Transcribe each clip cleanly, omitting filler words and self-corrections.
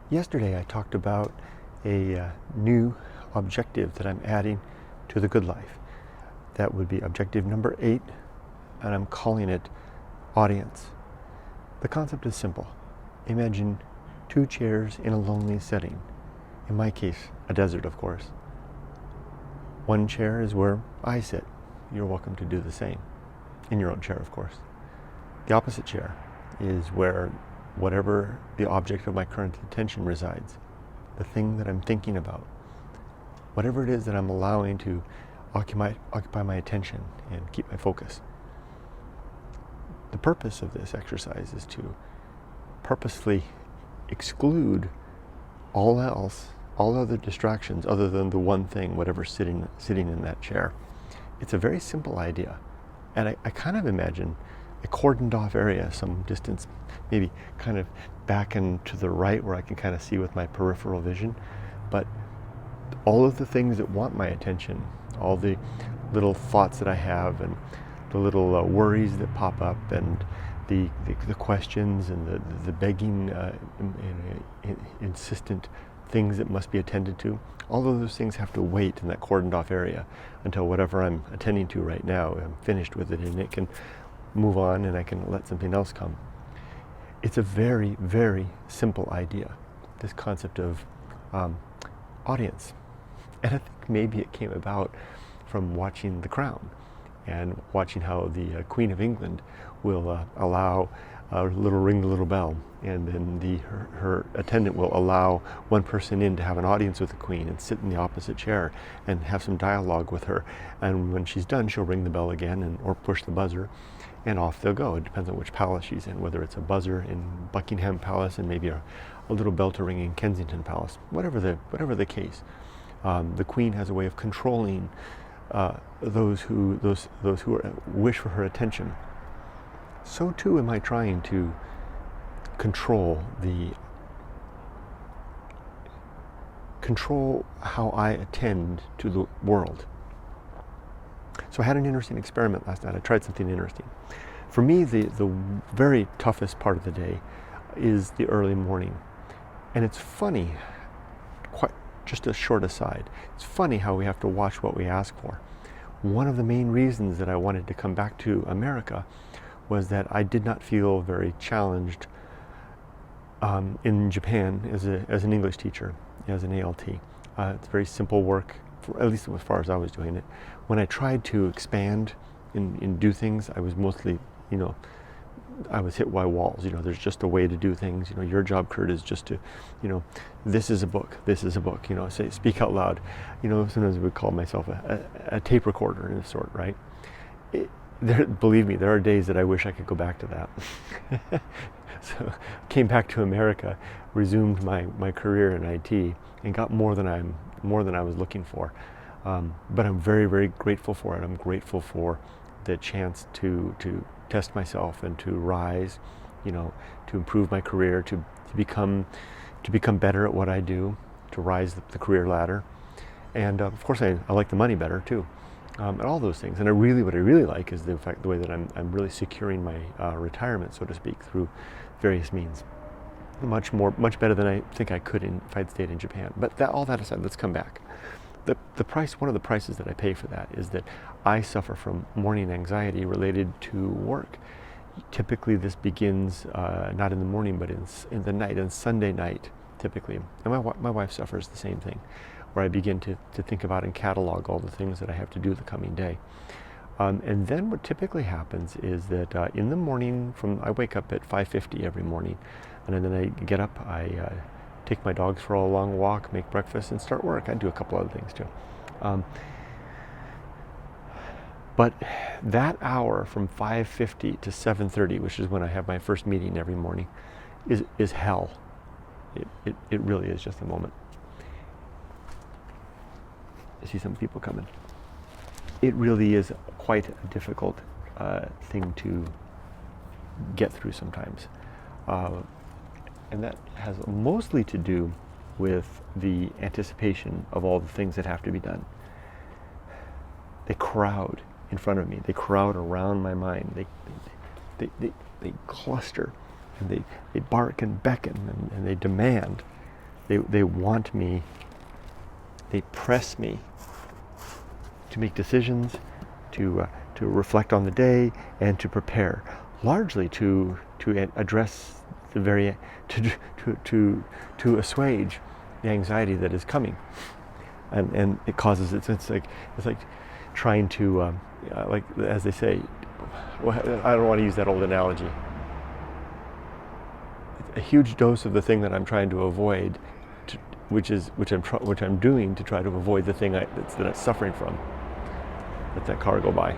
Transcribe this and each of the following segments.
Yesterday I talked about a new objective that I'm adding to the good life. That would be objective number 8, and I'm calling it audience. The concept is simple. Imagine 2 chairs in a lonely setting. In my case, a desert, of course. One chair is where I sit. You're welcome to do the same. In your own chair, of course. The opposite chair is where whatever the object of my current attention resides, the thing that I'm thinking about, whatever it is that I'm allowing to occupy my attention and keep my focus. The purpose of this exercise is to purposely exclude all else, all other distractions other than the one thing, whatever's sitting in that chair. It's a very simple idea. And I kind of imagine a cordoned off area, some distance, maybe kind of back and to the right where I can kind of see with my peripheral vision. But all of the things that want my attention, all the little thoughts that I have and the little worries that pop up and the questions and the begging, insistent things that must be attended to, all of those things have to wait in that cordoned off area until whatever I'm attending to right now, I'm finished with it and it can move on and I can let something else come. It's a very, very simple idea, this concept of audience. And I think maybe it came about from watching The Crown and watching how the Queen of England will allow a little ring the little bell, and then her attendant will allow one person in to have an audience with the Queen and sit in the opposite chair and have some dialogue with her. And when she's done, she'll ring the bell again or push the buzzer, and off they'll go. It depends on which palace she's in, whether it's a buzzer in Buckingham Palace and maybe a little bell to ring in Kensington Palace, whatever the case. The Queen has a way of controlling those who wish for her attention. So too am I trying to control how I attend to the world. So I had an interesting experiment last night. I tried something interesting. For me, the very toughest part of the day is the early morning. And it's funny, just a short aside, it's funny how we have to watch what we ask for. One of the main reasons that I wanted to come back to America was that I did not feel very challenged in Japan as an English teacher, as an ALT. It's very simple work, at least as far as I was doing it. When I tried to expand and do things, I was mostly, I was hit by walls. There's just a way to do things. Your job, Kurt, is just to, this is a book, speak out loud. Sometimes I would call myself a tape recorder in a sort, right? Believe me, there are days that I wish I could go back to that. So came back to America, resumed my career in IT, and got more than I was looking for. But I'm very, very grateful for it. I'm grateful for the chance to test myself and to rise, to improve my career, to become better at what I do, to rise the career ladder. And of course, I like the money better too. And all those things. And what I really like is the way that I'm really securing my retirement, so to speak, through various means. Much better than I think I could if I'd stayed in Japan. But all that aside, let's come back. The price, one of the prices that I pay for that is that I suffer from morning anxiety related to work. Typically, this begins not in the morning, but in the night, on Sunday night, typically. And my wife suffers the same thing, where I begin to think about and catalog all the things that I have to do the coming day. And then what typically happens is that in the morning, I wake up at 5:50 every morning, and then I get up, I take my dogs for a long walk, make breakfast, and start work. I do a couple other things too. But that hour from 5:50 to 7:30, which is when I have my first meeting every morning, is hell. It really is just a moment. I see some people coming. It really is quite a difficult thing to get through sometimes. And that has mostly to do with the anticipation of all the things that have to be done. They crowd in front of me. They crowd around my mind. They cluster, and they bark and beckon, and they demand. They want me, they press me to make decisions, to reflect on the day, and to prepare, largely to address the to assuage the anxiety that is coming, and it causes it's like trying to like, as they say, well, I don't want to use that old analogy. A huge dose of the thing that I'm trying to avoid, which I'm doing to try to avoid the thing that I'm suffering from. Let that car go by.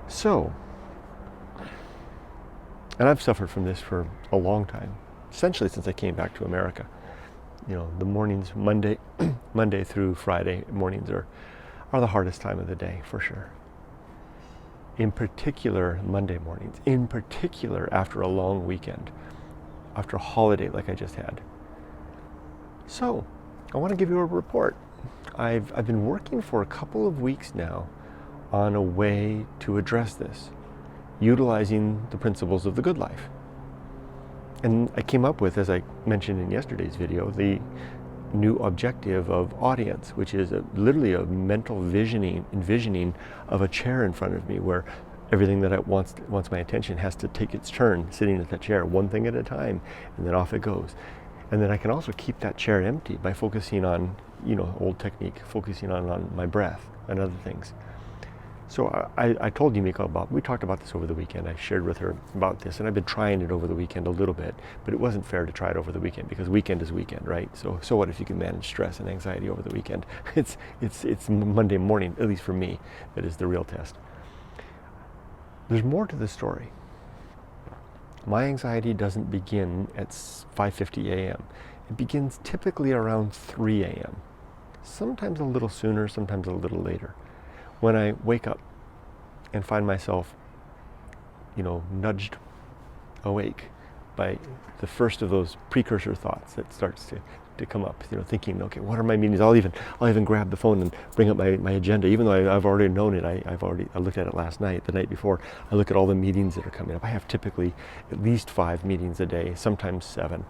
So, and I've suffered from this for a long time, essentially since I came back to America. You know, the mornings, Monday through Friday mornings are the hardest time of the day, for sure. In particular, Monday mornings, in particular after a long weekend, after a holiday like I just had. So, I want to give you a report. I've been working for a couple of weeks now on a way to address this, utilizing the principles of the good life. And I came up with, as I mentioned in yesterday's video, the new objective of audience, which is literally a mental envisioning of a chair in front of me, where everything that wants my attention has to take its turn sitting at that chair, one thing at a time, and then off it goes. And then I can also keep that chair empty by focusing on, old technique, focusing on my breath and other things. So I told Yumiko we talked about this over the weekend. I shared with her about this, and I've been trying it over the weekend a little bit, but it wasn't fair to try it over the weekend, because weekend is weekend, right? So what if you can manage stress and anxiety over the weekend? It's Monday morning, at least for me, that is the real test. There's more to the story. My anxiety doesn't begin at 5:50 a.m. It begins typically around 3 a.m. Sometimes a little sooner, sometimes a little later. When I wake up and find myself, nudged awake by the first of those precursor thoughts that starts to come up, thinking, okay, what are my meetings? I'll even grab the phone and bring up my agenda, even though I've already known it. I looked at it last night, the night before. I look at all the meetings that are coming up. I have typically at least 5 meetings a day, sometimes 7.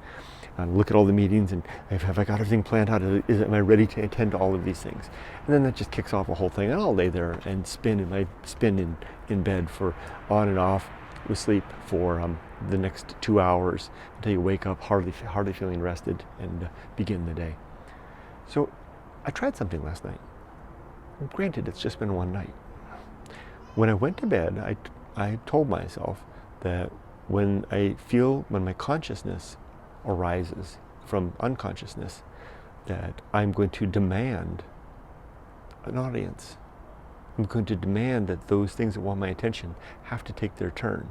And look at all the meetings, and have I got everything planned out? Am I ready to attend to all of these things? And then that just kicks off a whole thing, and I'll lay there and spin in bed for on and off with sleep for the next 2 hours until you wake up hardly feeling rested and begin the day. So I tried something last night. Granted, it's just been one night. When I went to bed, I told myself that when my consciousness arises from unconsciousness, that I'm going to demand an audience. I'm going to demand that those things that want my attention have to take their turn.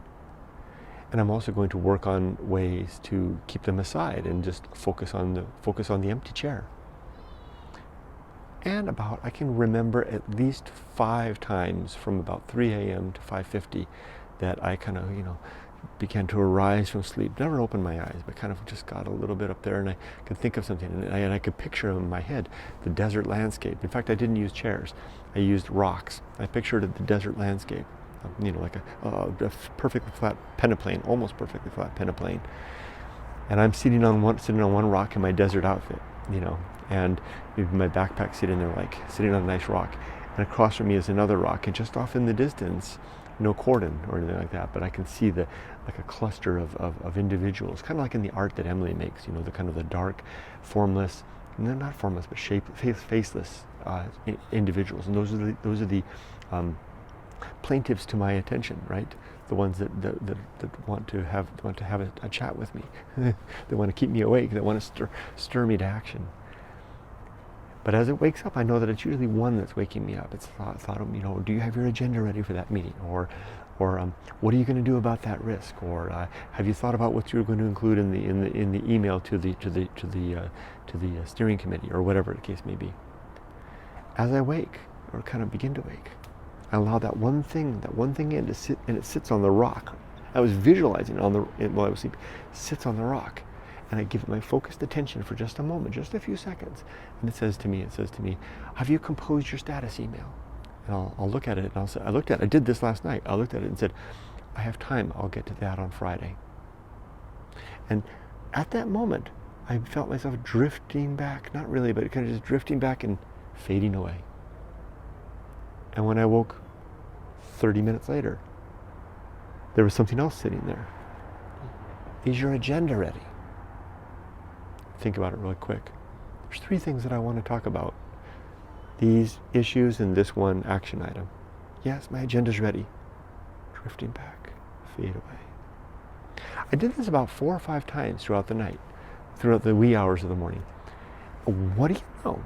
And I'm also going to work on ways to keep them aside and just focus on the empty chair. And I can remember at least 5 times from about 3 a.m. to 5:50 that I kind of, began to arise from sleep. Never opened my eyes, but kind of just got a little bit up there, and I could think of something, and I could picture in my head the desert landscape. In fact, I didn't use chairs. I used rocks. I pictured the desert landscape, like a perfectly flat peneplain, almost perfectly flat peneplain. And I'm sitting on one rock in my desert outfit, and maybe my backpack sitting on a nice rock. And across from me is another rock, and just off in the distance, no cordon or anything like that, but I can see like a cluster of individuals, kind of like in the art that Emily makes, the kind of the dark, formless, not formless, but faceless individuals. And those are the plaintiffs to my attention, right? The ones that want to have a chat with me. They want to keep me awake. They want to stir me to action. But as it wakes up, I know that it's usually one that's waking me up. It's thought of, do you have your agenda ready for that meeting? Or what are you going to do about that risk? Or have you thought about what you're going to include in the email to the steering committee, or whatever the case may be? As I wake, or kind of begin to wake, I allow that one thing in to sit, and it sits on the rock. I was visualizing while I was sleeping, sits on the rock. And I give it my focused attention for just a moment, just a few seconds. And it says to me, have you composed your status email? And I'll look at it, and I'll say, I did this last night. I looked at it and said, I have time, I'll get to that on Friday. And at that moment, I felt myself drifting back, not really, but kind of just drifting back and fading away. And when I woke 30 minutes later, there was something else sitting there. Is your agenda ready? Think about it really quick. There's 3 things that I want to talk about. These issues and this one action item. Yes, my agenda's ready. Drifting back, fade away. I did this about 4 or 5 times throughout the night, throughout the wee hours of the morning. What do you know?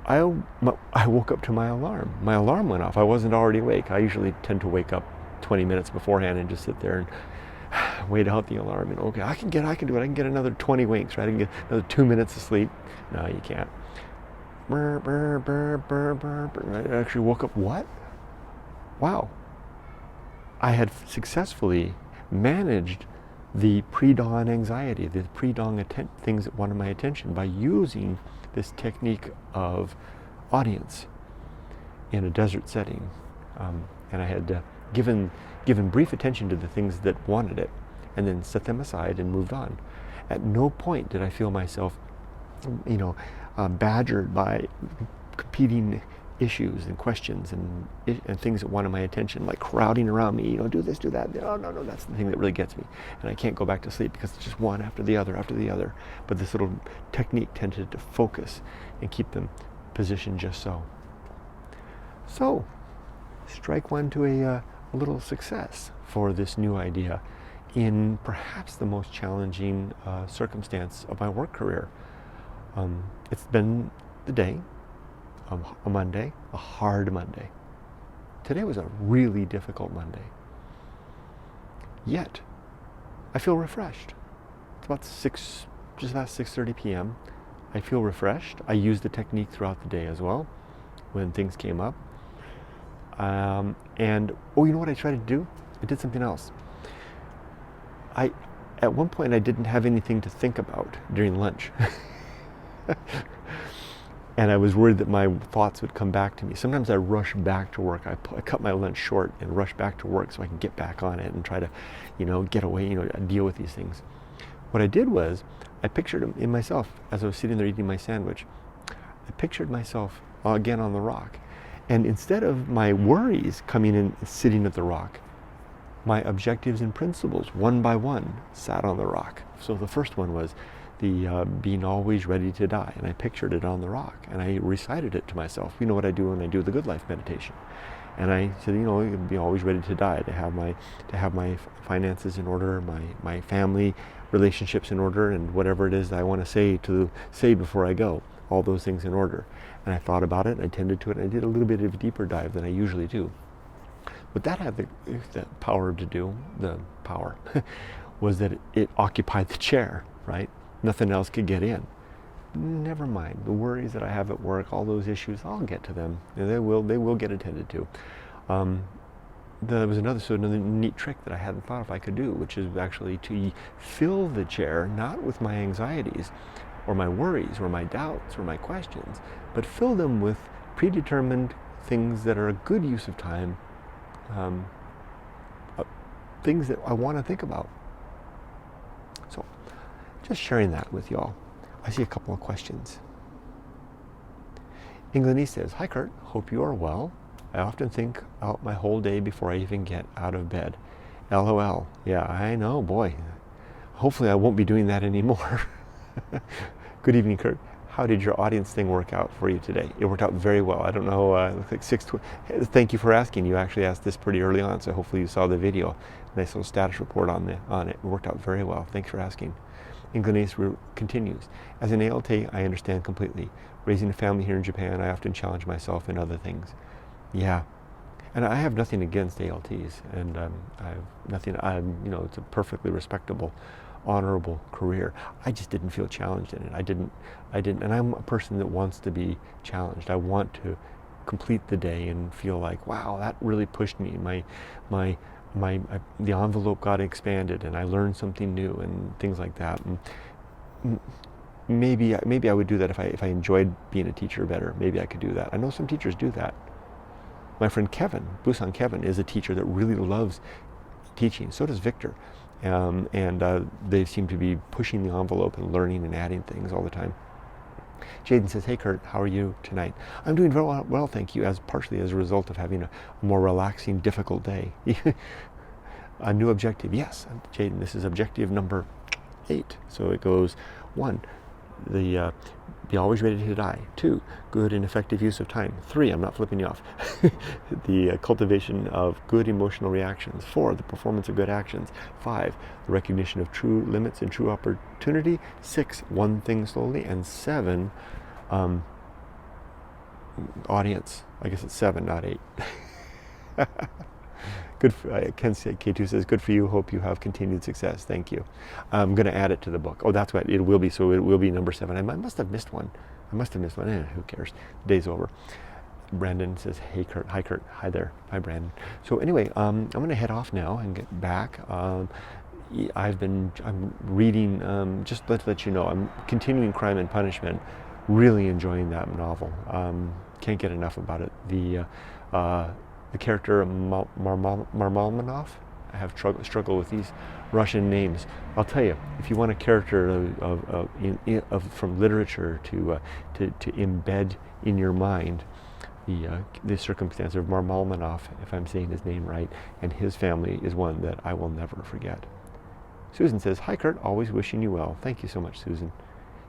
I woke up to my alarm. My alarm went off. I wasn't already awake. I usually tend to wake up 20 minutes beforehand and just sit there and wait out the alarm. And okay, I can do it. I can get another 20 winks, right? I can get another 2 minutes of sleep. No, you can't. Brr, brr, brr, brr, brr, brr. I actually woke up. What? Wow. I had successfully managed the pre-dawn anxiety, the pre-dawn things that wanted my attention by using this technique of audience in a desert setting. And I had given brief attention to the things that wanted it and then set them aside and moved on. At no point did I feel myself, badgered by competing issues and questions and things that wanted my attention, like crowding around me, do this, do that. Oh, no, that's the thing that really gets me. And I can't go back to sleep because it's just one after the other. But this little technique tended to focus and keep them positioned just so. So, strike one to a little success for this new idea in perhaps the most challenging circumstance of my work career. It's been the day, a Monday, a hard Monday. Today was a really difficult Monday. Yet, I feel refreshed. It's about just past 6:30 p.m. I feel refreshed. I used the technique throughout the day as well when things came up. You know what I tried to do? I did something else. At one point, I didn't have anything to think about during lunch. And I was worried that my thoughts would come back to me. Sometimes I rush back to work. I cut my lunch short and rush back to work so I can get back on it and try to, get away, deal with these things. What I did was, I pictured in myself as I was sitting there eating my sandwich. I pictured myself again on the rock. And instead of my worries coming in and sitting at the rock, my objectives and principles, one by one, sat on the rock. So the first one was the being always ready to die. And I pictured it on the rock. And I recited it to myself. You know what I do when I do the good life meditation. And I said, be always ready to die, to have my finances in order, my family relationships in order, and whatever it is that I want to say before I go, all those things in order. And I thought about it, and I tended to it, and I did a little bit of a deeper dive than I usually do. What that had the power to do, was that it occupied the chair, right? Nothing else could get in. Never mind the worries that I have at work, all those issues. I'll get to them. They will get attended to. There was another neat trick that I hadn't thought if I could do, which is actually to fill the chair not with my anxieties, or my worries, or my doubts, or my questions, but fill them with predetermined things that are a good use of time, things that I want to think about. So, just sharing that with y'all. I see a couple of questions. Inglenese says, "Hi Kurt, hope you are well. I often think out my whole day before I even get out of bed. LOL. Yeah, I know, boy. Hopefully I won't be doing that anymore." Good evening, Kurt. How did your audience thing work out for you today? It worked out very well. I don't know, like 6:20. Thank you for asking. You actually asked this pretty early on, so hopefully you saw the video. Nice little status report on it. It worked out very well. Thanks for asking. Inglenese continues. As an ALT, I understand completely. Raising a family here in Japan, I often challenge myself in other things. Yeah. And I have nothing against ALTs, and I have nothing, it's a perfectly respectable, honorable career. I just didn't feel challenged in it. I didn't, and I'm a person that wants to be challenged. I want to complete the day and feel like, wow, that really pushed me. The envelope got expanded, and I learned something new, and things like that. And maybe I would do that if I enjoyed being a teacher better. Maybe I could do that. I know some teachers do that. My friend Kevin, Busan Kevin, is a teacher that really loves teaching. So does Victor. and they seem to be pushing the envelope and learning and adding things all the time. Jaden says, hey Kurt, how are you tonight? I'm doing very well, thank you, partially as a result of having a more relaxing, difficult day. A new objective, yes, Jaden, this is objective number 8. So it goes 1, be always ready to die. 2, good and effective use of time. 3, I'm not flipping you off, the cultivation of good emotional reactions. 4, the performance of good actions. 5, the recognition of true limits and true opportunity. 6, one thing slowly. And 7, audience. I guess it's 7, not 8. Good. K2 says, good for you. Hope you have continued success. Thank you. I'm going to add it to the book. Oh, that's what it will be. So it will be number 7. I must have missed one. Who cares? The day's over. Brandon says, hey Kurt. Hi Kurt. Hi there. Hi Brandon. So anyway, I'm going to head off now and get back. I'm reading, just to let you know, I'm continuing Crime and Punishment. Really enjoying that novel. Can't get enough about it. The character Marmalmanov, I have struggle with these Russian names. I'll tell you, if you want a character from literature to embed in your mind the circumstance of Marmalmanov, if I'm saying his name right, and his family is one that I will never forget. Susan says, hi Kurt, always wishing you well. Thank you so much, Susan.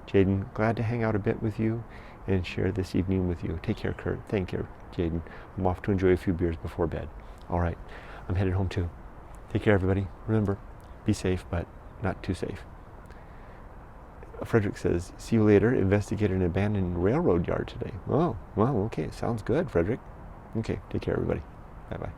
Jaden, glad to hang out a bit with you and share this evening with you. Take care, Kurt. Thank you, Jaden. I'm off to enjoy a few beers before bed. All right, I'm headed home too. Take care, everybody. Remember, be safe, but not too safe. Frederick says, see you later. Investigate an abandoned railroad yard today. Oh, well, okay. Sounds good, Frederick. Okay, take care, everybody. Bye-bye.